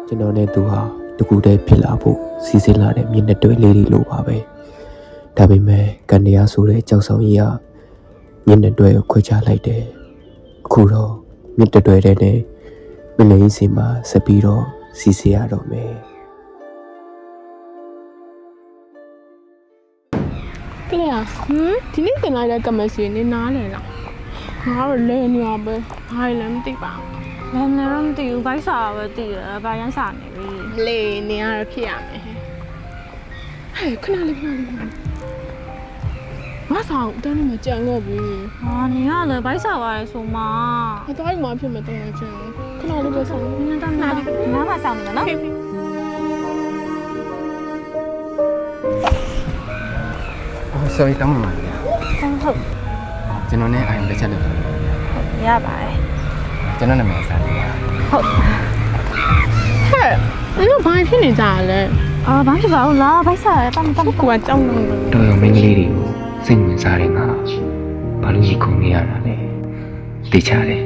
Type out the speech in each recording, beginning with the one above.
ကျွန်တော်နဲ့သူဟာတကူတည်းဖြစ်လာဖို့စီစဉ်လာတဲ့မျက်နှာတွေလေးတွေလိုပါပဲဒါပေမဲ့ကန်တရားဆိုတဲ့ကြောက်ဆောင်ကြီးကမျက်နှာတွေကိုခွဲခြားလိုက်တယ်အခုတော့မျက်နှာတွေတဲ့နဲ့မလင်းစီမှာဆက်ပြီးတော့စီစဉ်ရတော့မယ်ကလေးဒီနေ့တင်လိုက်တဲ့ကမစီနေနားလေလားငါတို့လဲနေရပဲဘာလဲမသိပါဘူး လည်းလည်းမသိဘူးဘိုက်စာပဲသိတယ်ဘာရမ်းစာနေပြီ လေနေရဖြစ်ရမယ်ဟဲ့ခဏလေးမဆောင်တန်းနေမကြံတော့ဘူး ဟာနေရလည်းဘိုက်စာပါလေဆိုမှ အတော့မှဖြစ်မယ်တော့ချင်ခဏလေးပဲဆောင် နင်းတော့နားပါဆောင်နေနော်sorry တောင်းပါပါ ဟုတ် ကျွန်တော်နဲ့အိုင်လက်ချက်လို့ ရပါတယ် ကျွန်တော်နာမည်စားတယ် ဟုတ် ဟဲ့အဲ့တော့ဘာဖြစ်နေကြလဲ အော်ဘာဖြစ်ပါဦးလားဘိုက်စာပဲပတ် ကိုကကြောက်နေတယ် တော်ရုံမင်းကလေးတွေကိုစိတ်ဝင်စားတယ်ငါဘာလို့ကြီးခုန်နေရတာလဲသိချတယ်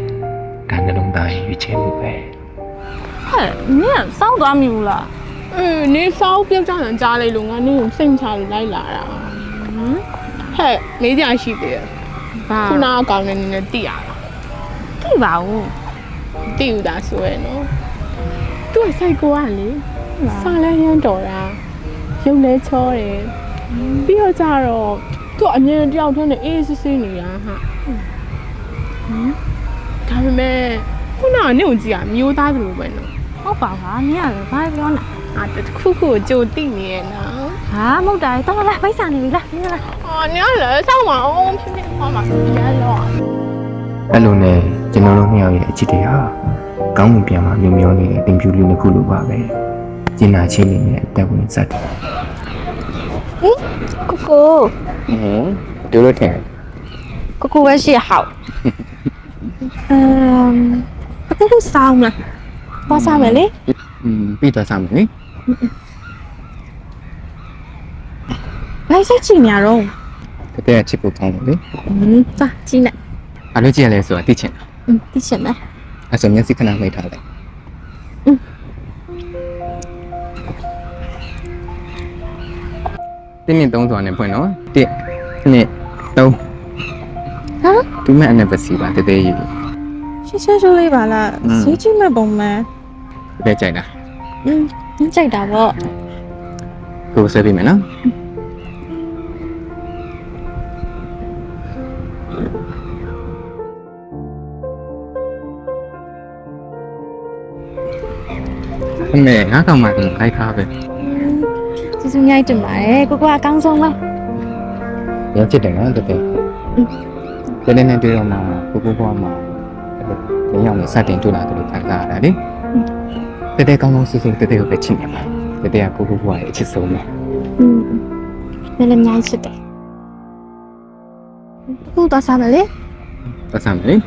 ဒါနှလုံးသားရွေးချယ်မှုပဲ ဟဲ့နင်းစောင်းသွားမိဘူးလား နေစောက်ပြောက်ကြတယ်ကြားလိုက်လို့ငါနေကိုစိတ်ချလို့လိုက်လာတာဟဲ့မေးကြရှိသေးတယ် ဘာ ခုနအကောင်နဲ့နည်းနည်းတိရတာ သိပါဦး တိယူတာဆိုရယ်နော်သူ့ဆိုင်ကိုကလေစားလဲရမ်းတော်တာရုပ်လဲချောတယ်ပြီးတော့ကြတော့သူ့အမြင်တယောက်တည်းနဲ့အေးစစ်စစ်နေတာဟာဒါပေမဲ့ခုနကနေကိုကြည့်ရမျိုးသားသလိုပဲနော် ဟုတ်ပါပါနင်းရလည်းဘာပြောနေ တခုခုကြိုတိနေရဲ့နော် ဟာမဟုတ်တာတော့လားဘိုက်စာနေပြီလားနင်းလား အော်ညလည်းစောင့်ပါအောင်ဖြစ်ဖြစ်ဟောမှာရမ်းတော့ အဲ့လိုနဲ့ကျွန်တော်တို့နှစ်ယောက်ရဲ့အချစ်တွေဟာကောင်းမှုပြန်မှာမျိုးမျိုးနေတဲ့တင်ပြူလေးတစ်ခုလိုပါပဲကျင်နာချင်းလေးနဲ့အသက်ဝင်စက်တယ် ကိုကို ပြောလို့ထင် ကိုကိုပဲရှိဟောက်ဘယ်လိုစောင်းလဲဘာစားမလဲ ပြီးတော့စားမယ်လေ ဘိုက်ဆက်ချင်ညာတော့ တကယ်ချစ်ဖို့ကောင်းတယ်လေ စာကြည့်နေ အဲ့လိုကြည့်ရလဲဆိုတာသိချင်တာ သိချင်တယ် အဲ့ဆိုမျက်စိခဏမိတ်ထားလိုက်တင်းနဲ့3ဆိုတာနဲ့ဖွင့်နော်1 2 3ဟာ သူမဲ့ anniversary ပါတကယ်ကြီး ရှင်းရှင်းရှင်းလေးပါလားဈေးကြီးမဲ့ပုံမှန် တကယ်ကြိုက်တာ နင်းကြိုက်တာပေါ့ ကိုဆွဲပေးမယ်နော်အမေငါကောင်မကိုခိုက်ထားပဲ ကျေးဇူးများတင်ပါတယ်ကိုကအကောင်းဆုံးပဲ ရောချစ်တယ်နော်တကယ်တနေ့နဲ့တွေ့တော့မှကိုဘွားမှာအဲ့လိုညောင်နေစတင်တွေ့လာတယ်လို့ခံစားရတာလေတကယ်ကောင်းကောင်းဆူဆူတကယ်ကိုပဲချစ်နေမှာတကယ်ကကိုဘွားရဲ့အချစ်ဆုံးပဲ လည်းများချစ်တယ်ကိုတော့စားမလဲ ပတ်စံလေ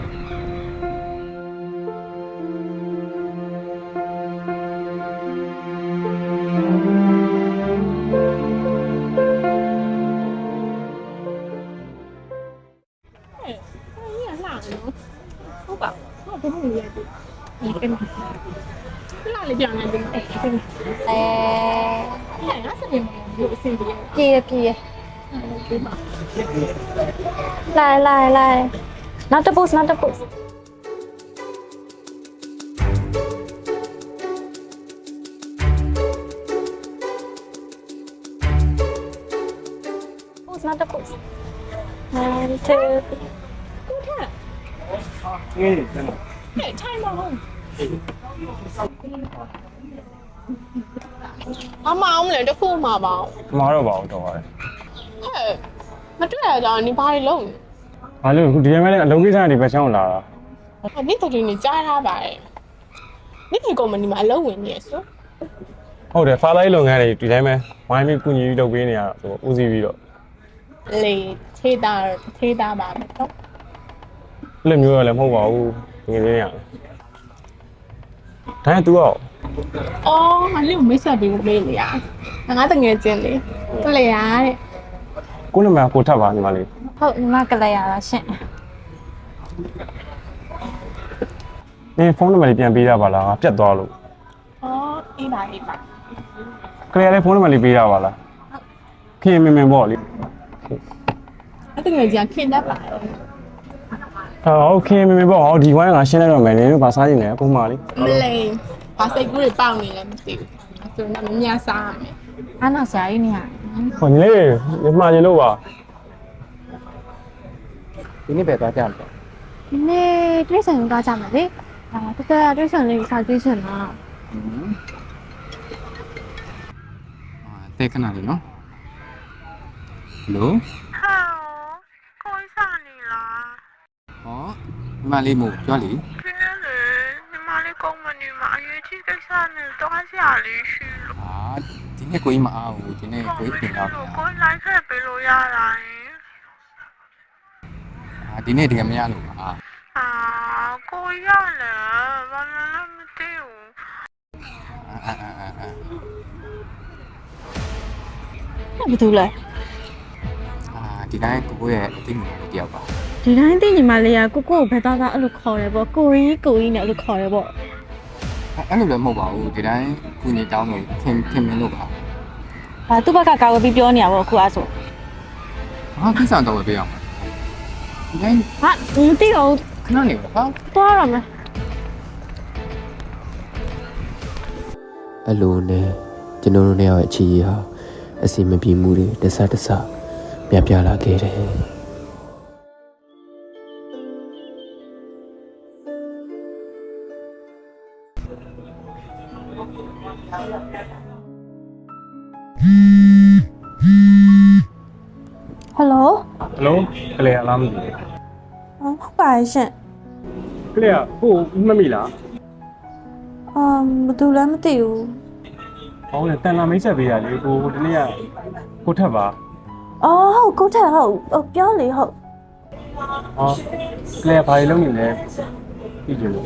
ဟုတ်ပါဟုတ်ဘယ်လိုလဲဒီကနေ့လာလေပြန်နေတယ်ဟဲ့ငါစနေမျိုးအဆင်ပြေ ပြေ来not the boss not the boss not the boss 1 2 ဟဲ့ထိုင်မဟုတ်အမအောင်လေတခုမှပါ မတော့ပါဘူးတော့ပါတယ် ဟဲ့မတွေ့ရကြနေဘာလုံး ။ဘာလို့ခုဒီနေ့လည်းအလုပ်ကိစ္စကနေပဲချောင်းလာတာ နေ့တူနေကြားထားပါတယ်နေ့ဒီကုမ္ပဏီမှာအလုပ်ဝင်နေရဆို ။ဟုတ်တယ်ဖာလိုက်လုပ်ငန်းတွေဒီတိုင်းပဲဝိုင်းပြီးကုညီပြီးလုပ်ပေးနေရဆိုဦးစီးပြီးတော့ လေထေးတာပါတော့ အဲ့လိုမျိုးရလည်းမဟုတ်ပါဘူးငွေရင်းရ။ဒါနဲ့ तू ရော အော်ငါလေးကိုမိတ်ဆက်ပြီးမေးနေရငါတငယ်ချင်းလေတွေ့လေရတဲ့ ကိုနမကိုထပ်ပါညီမလေး ဟုတ်ညီမကလေးရတာရှင့် ။နင်ဖုန်းနံပါတ်လေးပြန်ပေးရပါလားငါပြတ်သွားလို့ အော် အေးပါအေးပါ ကလေးလည်းဖုန်းနံပါတ်လေးပေးတာပါလားခင်မင်ပေါ့လေ အဲ့တကယ်ကြီးခင်တတ်ပါတယ် ဟုတ်ခင်မင်ပေါ့ဟောဒီဝိုင်းကရှင်းလိုက်တော့မယ်လေဘာစားနေလဲပုံမှန်လေး မလေးဘာစိတ်ကူးတွေပေါက်နေလဲမသိဘူးဆိုတော့မြတ်စားရမယ် အားနာဆရာကြီးနေရ ဟောညီလေးဒီမှာညီလို့ပါ ဒီနေ့ပဲသွားကြမယ် ဒီနေ့တိရစ္ဆာန်ကိုသွားကြမယ်လေဟာတကယ်တိရစ္ဆာန်လေးစာကြည့်ချင်တာ တဲ့ခဏလေးနော်ဟယ်လို ဟာကိုယ်စားနေလား ဟောဒီမလေးမို့ပြောလေ ဒီနေ့လေညီမလေးကုမ္ပဏီမှာအရေးကြီးကိစ္စနဲ့တော့ဆရာလေးရှိလို့ ဟာဒီနေ့ကိုကြီးမအားဘူးဒီနေ့ကိုကြီးပြင်ရောက်နေတာ ကိုယ်လိုက်ခဲ့ပေးလို့ရတာရင် ဟာဒီနေ့တကယ်မရလို့ပါ အာကိုရလေဘာလို့မသိဘူး အာ ဟဲ့ဘာတူလဲ ဒီတိုင်းကိုရဲ့အသိဉာဏ်လေးတယောက်ပါ ဒီတိုင်းသိညီမလေးကကိုကိုဘယ်သားသားအဲ့လိုခေါ်တယ်ပေါ့ကိုကြီးနဲ့အဲ့လိုခေါ်တယ်ပေါ့ အဲ့လိုလည်းမဟုတ်ပါဘူးဒီတိုင်းကုညီတောင်းလို့ခင်မင်းလို့ပါ ဟာသူ့ဘက်ကကာဝယ်ပြီးပြောနေရပေါ့အခုအားဆို ဟာကိစ္စတော့ပဲပြောင်းဒီတိုင်း ဟာမသိတော့ ခဏနေပါဟာ သွားရမယ် အဲ့လိုနဲ့ကျွန်တော်တို့နဲ့ရဲ့အခြေအဟာအစီမပြေမှုတွေတဆတဆပြပြလာခဲ့တယ်ဟယ်လို ဟယ်လိုကလေးအလားမသိ ဟုတ်ပါရဲ့ရှင် ကလေးကကိုမှတ်မိလား ဘာတူလဲမသိဘူး ဟောလေတန်လာမိတ်ဆက်ပေးရလေကိုဒီနေ့ကကိုထက်ပါ အော်ဟုတ်ကိုထက်ဟုတ်ပြောလေဟုတ် ဟောကလေးကဘာလုပ်နေလဲပြီးကြလို့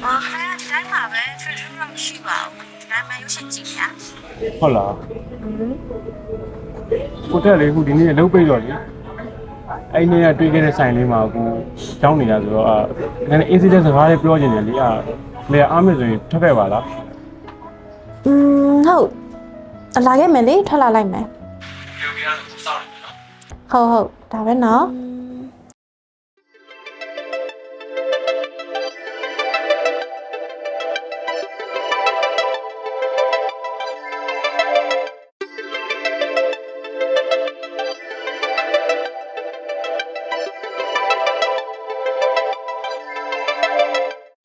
အာခင်ဗျာဒီတိုင်းမှာပဲထွေထွေတော့မရှိပါဘူးဒီတိုင်းမှာရုပ်ရှင်ကြည့်ရ ဟုတ်လားကိုတက်လေခုဒီနေ့လုံးပိတ်တော့လေအဲ့နေ့ကတွေ့ခဲ့တဲ့ဆိုင်လေးမှာကိုကြောင်းနေတာဆိုတော့နည်းနည်း incident စကားလေးပြောချင်တယ်လေလေအားမဆိုရင်ထွက်ခဲ့ပါလား ဟုတ်လာခဲ့မယ်လေထွက်လာလိုက်မယ် ပြောပြရတော့စောင့်နေပြီနော် ဟုတ်ဒါပဲနော် ဟ